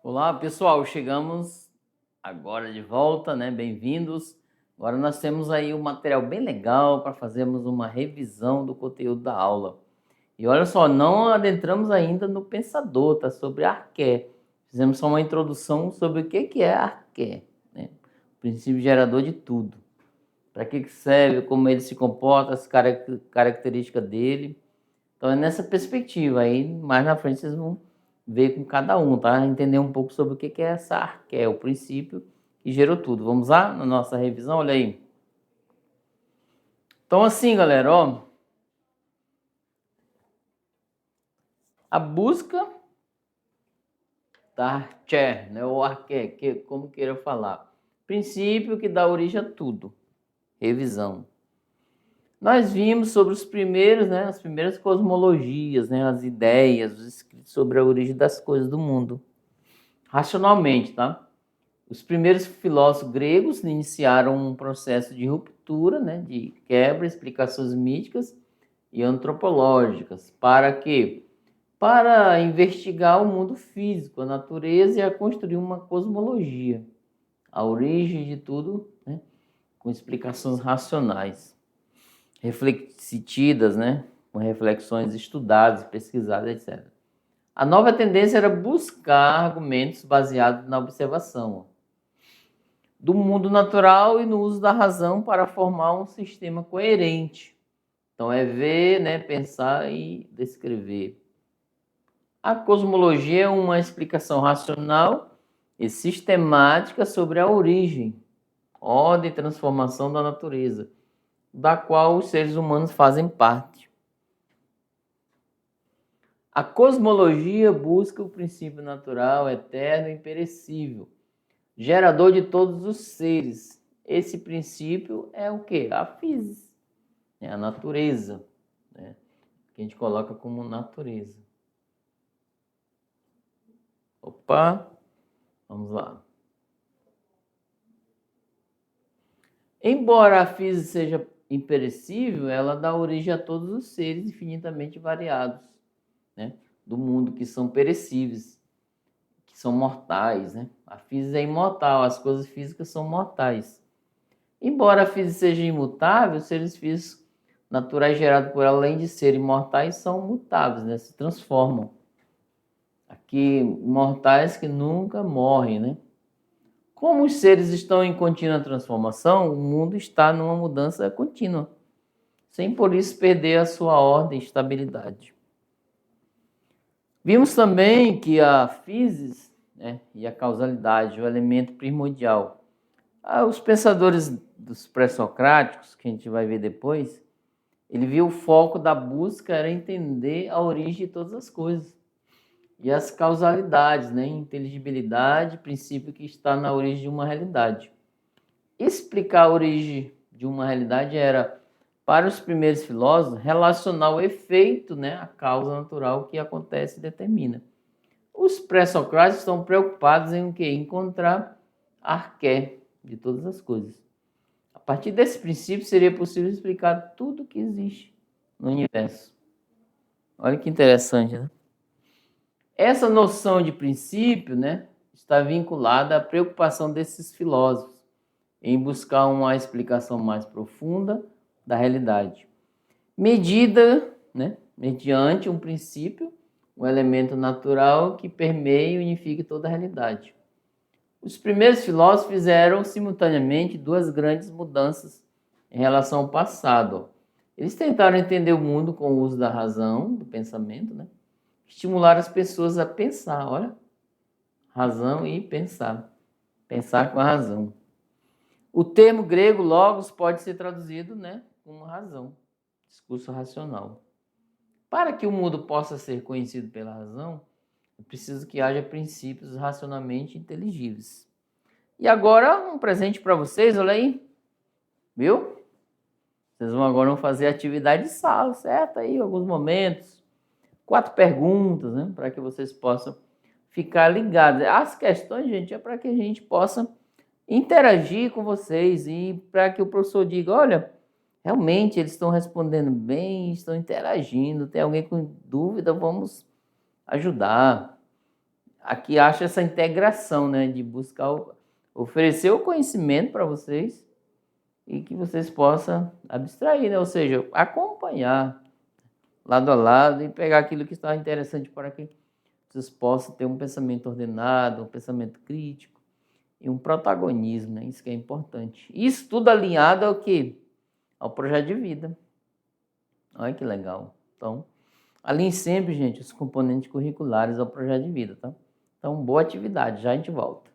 Olá, pessoal, chegamos agora de volta, né? Bem-vindos. Agora nós temos aí um material bem legal para fazermos uma revisão do conteúdo da aula. E olha só, não adentramos ainda no pensador, tá? Sobre arqué. Fizemos só uma introdução sobre o que é arqué, né? O princípio gerador de tudo. Para que serve, como ele se comporta, as características dele. Então é nessa perspectiva aí, mais na frente vocês vão ver com cada um, tá? Entender um pouco sobre o que é essa arqué, o princípio que gerou tudo. Vamos lá na nossa revisão, olha aí. Então assim, galera, ó, a busca da arqué, né, ou arqué, como queira falar, princípio que dá origem a tudo. Revisão. Nós vimos sobre os primeiros, né, as primeiras cosmologias, né, as ideias, os escritos sobre a origem das coisas do mundo. Racionalmente, tá? Os primeiros filósofos gregos iniciaram um processo de ruptura, né, de quebra, explicações místicas e antropológicas. Para quê? Para investigar o mundo físico, a natureza e a construir uma cosmologia, a origem de tudo, né, com explicações racionais, refletidas, né, com reflexões estudadas, pesquisadas, etc. A nova tendência era buscar argumentos baseados na observação do mundo natural e no uso da razão para formar um sistema coerente. Então é ver, né, pensar e descrever. A cosmologia é uma explicação racional e sistemática sobre a origem, ordem e transformação da natureza, da qual os seres humanos fazem parte. A cosmologia busca o princípio natural, eterno e imperecível, gerador de todos os seres. Esse princípio é o quê? A física, é a natureza, né? Que a gente coloca como natureza. Opa, vamos lá. Embora a física seja imperecível, ela dá origem a todos os seres infinitamente variados, né, do mundo, que são perecíveis, que são mortais, né? A física é imortal, as coisas físicas são mortais. Embora a física seja imutável, os seres físicos naturais gerados por ela, além de serem imortais, são mutáveis, né? Se transformam. Aqui, mortais que nunca morrem, né? Como os seres estão em contínua transformação, o mundo está numa mudança contínua, sem por isso perder a sua ordem e estabilidade. Vimos também que a física, né, e a causalidade, o elemento primordial. Os pensadores dos pré-socráticos, que a gente vai ver depois, ele viu o foco da busca era entender a origem de todas as coisas. E as causalidades, né? Inteligibilidade, princípio que está na origem de uma realidade. Explicar a origem de uma realidade era, para os primeiros filósofos, relacionar o efeito, né, à causa natural que acontece e determina. Os pré-socráticos estão preocupados em o quê? Encontrar arqué de todas as coisas. A partir desse princípio, seria possível explicar tudo que existe no universo. Olha que interessante, né? Essa noção de princípio, né, está vinculada à preocupação desses filósofos em buscar uma explicação mais profunda da realidade, medida, né, mediante um princípio, um elemento natural que permeia e unifique toda a realidade. Os primeiros filósofos fizeram simultaneamente duas grandes mudanças em relação ao passado. Eles tentaram entender o mundo com o uso da razão, do pensamento, né? Estimular as pessoas a pensar, olha, razão e pensar. Pensar com a razão. O termo grego logos pode ser traduzido, né, como razão, discurso racional. Para que o mundo possa ser conhecido pela razão, é preciso que haja princípios racionalmente inteligíveis. E agora, um presente para vocês, olha aí. Viu? Vocês vão agora fazer atividade de sala, certo? Aí, alguns momentos. 4 perguntas, né? Para que vocês possam ficar ligados. As questões, gente, é para que a gente possa interagir com vocês e para que o professor diga, olha, realmente eles estão respondendo bem, estão interagindo. Tem alguém com dúvida, vamos ajudar. aqui acha essa integração, né, de buscar oferecer o conhecimento para vocês e que vocês possam abstrair, né, ou seja, acompanhar lado a lado e pegar aquilo que está interessante para que vocês possam ter um pensamento ordenado, um pensamento crítico e um protagonismo, né? Isso que é importante. Isso tudo alinhado ao quê? Ao projeto de vida. Olha que legal. Então, alinhe sempre, gente, os componentes curriculares ao projeto de vida, tá? Então, boa atividade. Já a gente volta.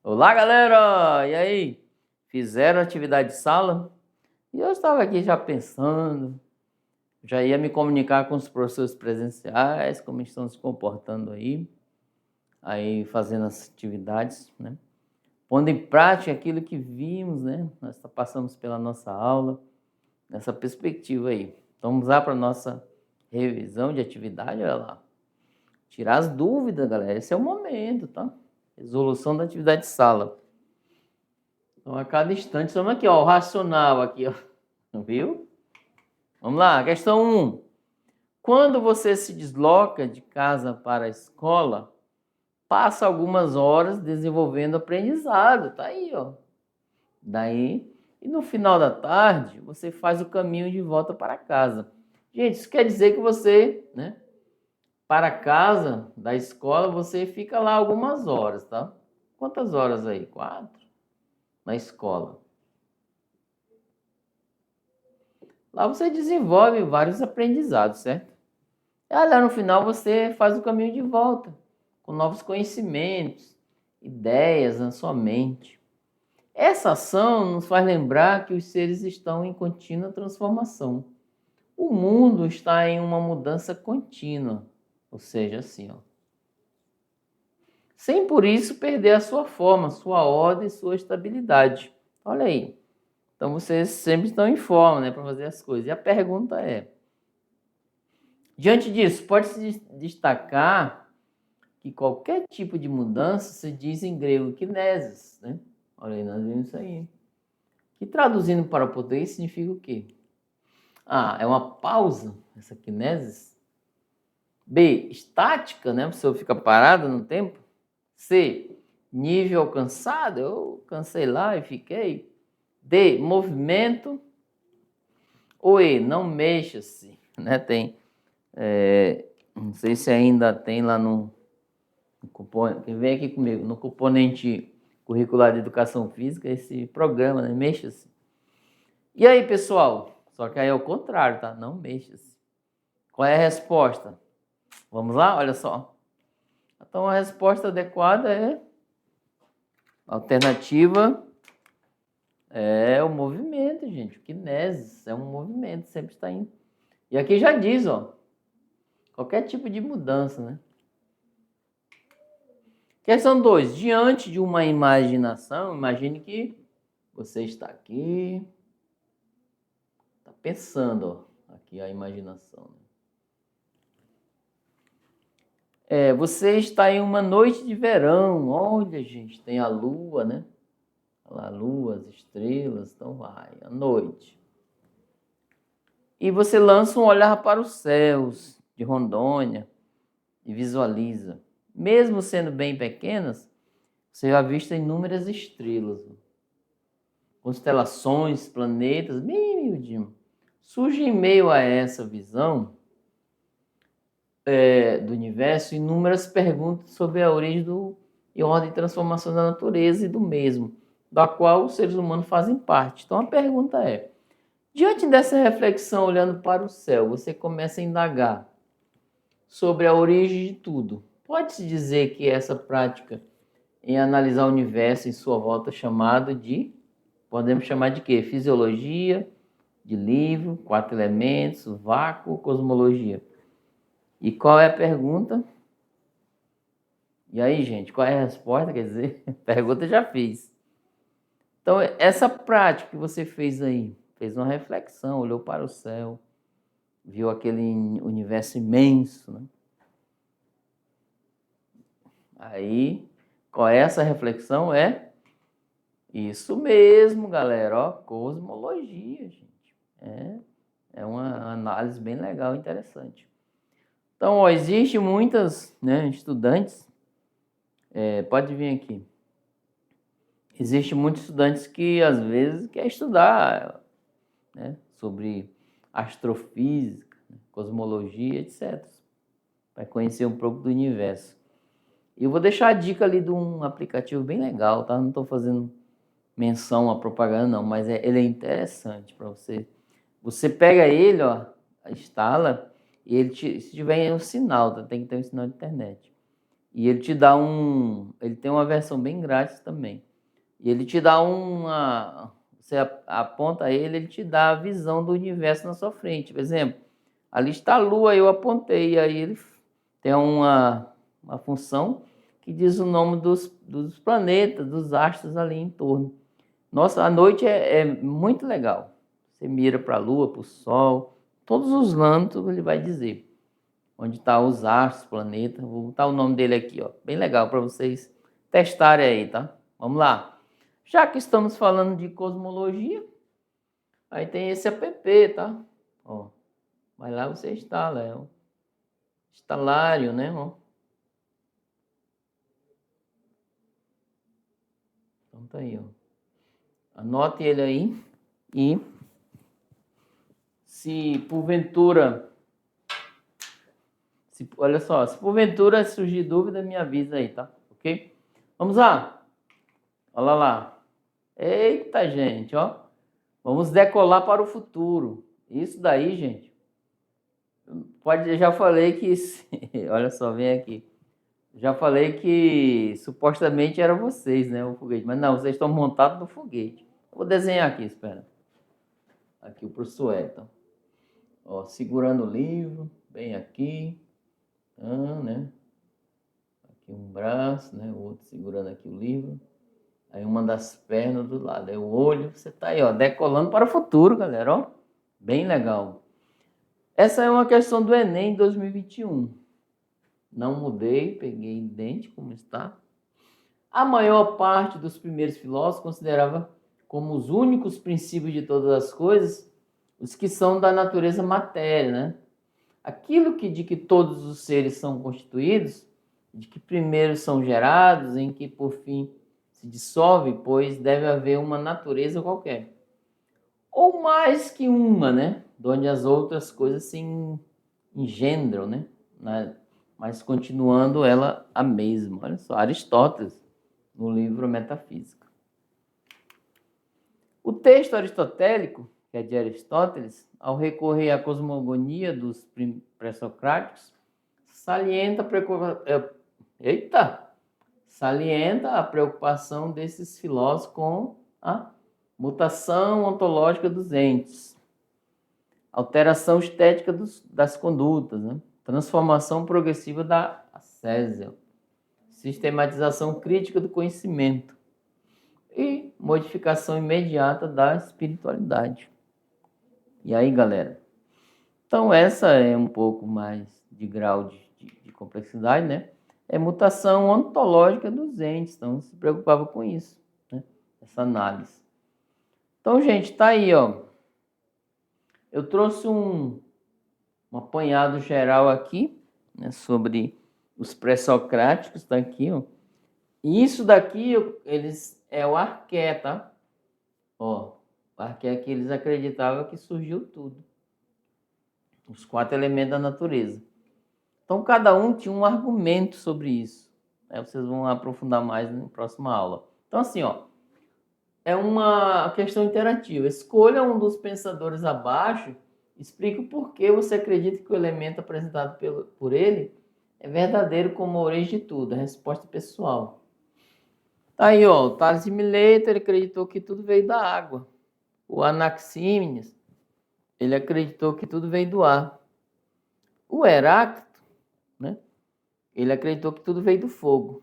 Olá, galera! E aí? Fizeram atividade de sala? E eu estava aqui já pensando, já ia me comunicar com os professores presenciais, como estão se comportando aí fazendo as atividades, né? Pondo em prática aquilo que vimos, né? Nós passamos pela nossa aula, nessa perspectiva aí. Então, vamos lá para a nossa revisão de atividade, olha lá. Tirar as dúvidas, galera, esse é o momento, tá? Resolução da atividade de sala. Então, a cada instante, estamos aqui, ó, o racional aqui, ó. Viu? Vamos lá, questão 1. Quando você se desloca de casa para a escola, passa algumas horas desenvolvendo aprendizado, tá aí, ó. Daí, e no final da tarde, você faz o caminho de volta para casa. Gente, isso quer dizer que você, né, para casa da escola, você fica lá algumas horas, tá? Quantas horas aí? 4? Na escola. Lá você desenvolve vários aprendizados, certo? E lá no final você faz o caminho de volta, com novos conhecimentos, ideias na sua mente. Essa ação nos faz lembrar que os seres estão em contínua transformação. O mundo está em uma mudança contínua, ou seja, assim, ó. Sem por isso perder a sua forma, sua ordem, sua estabilidade. Olha aí. Então vocês sempre estão em forma, né, para fazer as coisas. E a pergunta é: diante disso, pode-se destacar que qualquer tipo de mudança se diz em grego kinesis, né? Olha aí, nós vimos isso aí. Que traduzindo para o português significa o quê? A, é uma pausa, essa kinesis. B, estática, né? A pessoa fica parada no tempo. C, nível alcançado, eu cansei lá e fiquei. D, movimento. Ou E, não mexa-se, né? Tem, não sei se ainda tem lá no componente, vem aqui comigo, no componente curricular de educação física, esse programa, né? Mexa-se. E aí, pessoal? Só que aí é o contrário, tá? Não mexa-se. Qual é a resposta? Vamos lá? Olha só. Então, a resposta adequada é a alternativa é o movimento, gente. O kinesis é um movimento, sempre está indo. E aqui já diz, ó, qualquer tipo de mudança, né? Questão 2. Diante de uma imaginação, imagine que você está aqui, está pensando, ó, aqui a imaginação, né? Você está em uma noite de verão, olha, gente, tem a lua, né? A lua, as estrelas, então vai, à noite. E você lança um olhar para os céus de Rondônia e visualiza. Mesmo sendo bem pequenas, você já avista inúmeras estrelas, constelações, planetas, bem miudinho. Surge em meio a essa visão do universo inúmeras perguntas sobre a origem e ordem de transformação da natureza e do mesmo, da qual os seres humanos fazem parte. Então a pergunta é: diante dessa reflexão, olhando para o céu, você começa a indagar sobre a origem de tudo. Pode-se dizer que essa prática em analisar o universo em sua volta podemos chamar de quê? Fisiologia, de livro, 4 elementos, vácuo, cosmologia. E qual é a pergunta? E aí, gente, qual é a resposta? Quer dizer, pergunta eu já fiz. Então, essa prática que você fez aí, fez uma reflexão, olhou para o céu, viu aquele universo imenso, né? Aí, qual é essa reflexão? Isso mesmo, galera, ó, cosmologia, gente. É uma análise bem legal, interessante. Então, ó, existe muitas, né, estudantes, pode vir aqui. Existe muitos estudantes que às vezes quer estudar, né, sobre astrofísica, cosmologia, etc. Para conhecer um pouco do universo. E eu vou deixar a dica ali de um aplicativo bem legal, tá? Não estou fazendo menção à propaganda não, mas ele é interessante para você. Você pega ele, ó, instala e se tiver um sinal, tá? Tem que ter um sinal de internet. E ele te dá ele tem uma versão bem grátis também. E ele te dá você aponta ele te dá a visão do universo na sua frente. Por exemplo, ali está a Lua, eu apontei, e aí ele tem uma função que diz o nome dos planetas, dos astros ali em torno. Nossa, a noite é muito legal. Você mira para a Lua, para o Sol, todos os lados ele vai dizer onde está os astros, planetas. Vou botar o nome dele aqui, ó. Bem legal para vocês testarem aí, tá? Vamos lá. Já que estamos falando de cosmologia, aí tem esse app, tá? Ó, vai lá você instala, é o Estalário, né? Ó. Então tá aí, ó. Anote ele aí e se porventura, olha só, se porventura surgir dúvida, me avisa aí, tá? Ok? Vamos lá. Olha lá. Eita, gente, ó. Vamos decolar para o futuro. Isso daí, gente. Eu já falei que. Olha só, vem aqui. Já falei que supostamente era vocês, né? O foguete. Mas não, vocês estão montados no foguete. Eu vou desenhar aqui, espera. Aqui o professor Elton. Ó, segurando o livro, bem aqui. Né? Aqui um braço, né? O outro segurando aqui o livro. Aí uma das pernas do lado. Aí o olho. Você tá aí, ó, decolando para o futuro, galera, ó. Bem legal. Essa é uma questão do Enem 2021. Não mudei, peguei idêntico como está. A maior parte dos primeiros filósofos considerava como os únicos princípios de todas as coisas os que são da natureza matéria, né? Aquilo de que todos os seres são constituídos, de que primeiro são gerados, em que por fim se dissolve, pois deve haver uma natureza qualquer. Ou mais que uma, né? De onde as outras coisas se engendram, né? Mas continuando ela a mesma. Olha só, Aristóteles, no livro Metafísica. O texto aristotélico, que é de Aristóteles, ao recorrer à cosmogonia dos pré-socráticos, salienta a preocupação desses filósofos com a mutação ontológica dos entes, alteração estética das condutas, né? Transformação progressiva da ascésia, sistematização crítica do conhecimento e modificação imediata da espiritualidade. E aí, galera? Então, essa é um pouco mais de grau de complexidade, né? É mutação ontológica dos entes, então se preocupava com isso, né? Essa análise. Então, gente, tá aí, ó. Eu trouxe um apanhado geral aqui, né, sobre os pré-socráticos, tá aqui, ó. E isso daqui, é o arqué, tá? Ó, o arqué que eles acreditavam que surgiu tudo. Os 4 elementos da natureza. Então, cada um tinha um argumento sobre isso. Vocês vão aprofundar mais na próxima aula. Então, assim, ó, é uma questão interativa. Escolha um dos pensadores abaixo, explique o porquê você acredita que o elemento apresentado por ele é verdadeiro como a origem de tudo. A resposta pessoal. Tá aí, ó, o Tales de Mileto, ele acreditou que tudo veio da água. O Anaxímenes, ele acreditou que tudo veio do ar. O Heráclito, né? Ele acreditou que tudo veio do fogo.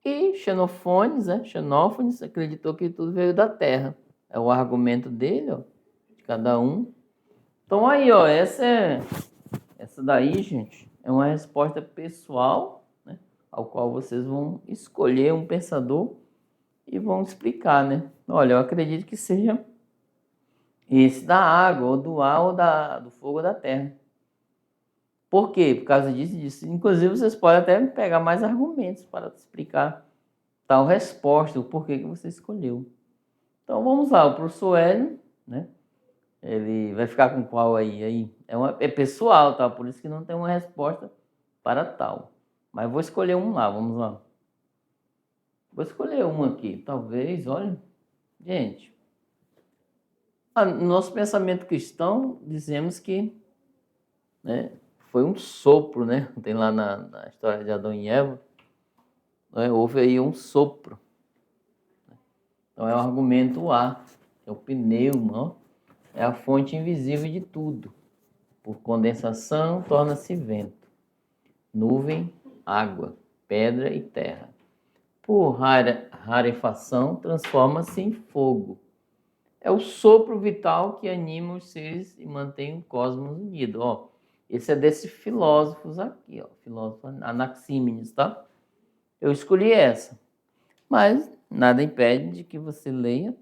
E Xenófanes acreditou que tudo veio da terra. É o argumento dele, ó, de cada um. Então aí, ó, essa daí, gente, é uma resposta pessoal, né, ao qual vocês vão escolher um pensador e vão explicar, né? Olha, eu acredito que seja esse da água, ou do ar, ou do fogo ou da terra. Por quê? Por causa disso e disso. Inclusive, vocês podem até pegar mais argumentos para explicar tal resposta, o porquê que você escolheu. Então, vamos lá. O professor Hélio, né? Ele vai ficar com qual aí? É pessoal, tá? Por isso que não tem uma resposta para tal. Mas vou escolher um lá, vamos lá. Vou escolher um aqui. Talvez, olha. Gente, no nosso pensamento cristão, dizemos que, né, foi um sopro, né? Tem lá na história de Adão e Eva, né, houve aí um sopro. Então é o argumento A, é o pneuma, ó, é a fonte invisível de tudo. Por condensação, torna-se vento, nuvem, água, pedra e terra. Por rarefação, transforma-se em fogo. É o sopro vital que anima os seres e mantém o cosmos unido. Ó, esse é desses filósofos aqui, ó, filósofo Anaxímenes, tá? Eu escolhi essa, mas nada impede de que você leia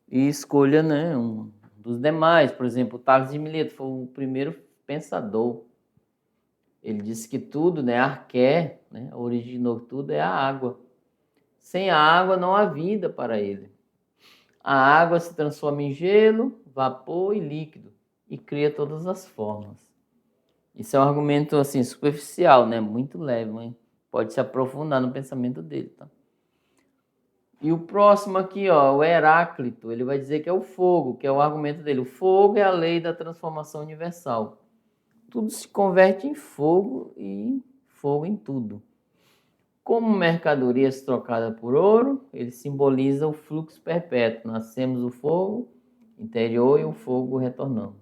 e escolha, né, um dos demais. Por exemplo, Tales de Mileto foi o primeiro pensador. Ele disse que tudo, né, arqué, né, originou tudo é a água. Sem a água não há vida para ele. A água se transforma em gelo, vapor e líquido e cria todas as formas. Isso é um argumento assim superficial, né? Muito leve, mas pode se aprofundar no pensamento dele, tá? E o próximo aqui, ó, o Heráclito, ele vai dizer que é o fogo, que é o argumento dele. O fogo é a lei da transformação universal. Tudo se converte em fogo e fogo em tudo. Como mercadorias trocadas por ouro, ele simboliza o fluxo perpétuo. Nascemos do fogo interior e o fogo retornamos.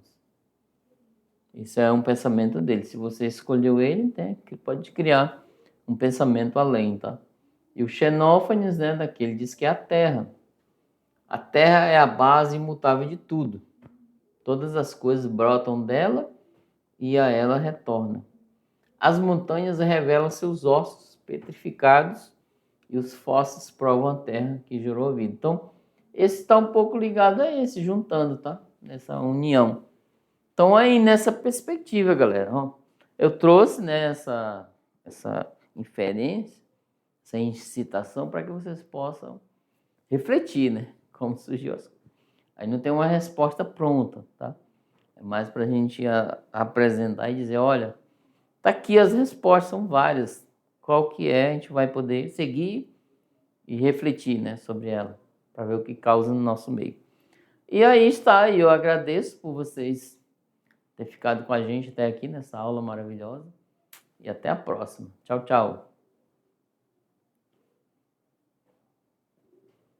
Isso é um pensamento dele. Se você escolheu ele, né, pode criar um pensamento além, tá? E o Xenófanes, né, daquele diz que é a terra. A terra é a base imutável de tudo. Todas as coisas brotam dela e a ela retornam. As montanhas revelam seus ossos petrificados e os fósseis provam a terra que gerou a vida. Então, esse está um pouco ligado a esse, juntando, tá? Nessa união. Então, aí, nessa perspectiva, galera, ó, eu trouxe, né, essa inferência, essa incitação para que vocês possam refletir, né? Como surgiu as coisas. Aí não tem uma resposta pronta, tá? É mais para a gente apresentar e dizer, olha, tá aqui as respostas, são várias. Qual que é, a gente vai poder seguir e refletir, né, sobre ela, para ver o que causa no nosso meio. E aí está, e eu agradeço por vocês terem ficado com a gente até aqui nessa aula maravilhosa. E até a próxima. Tchau, tchau.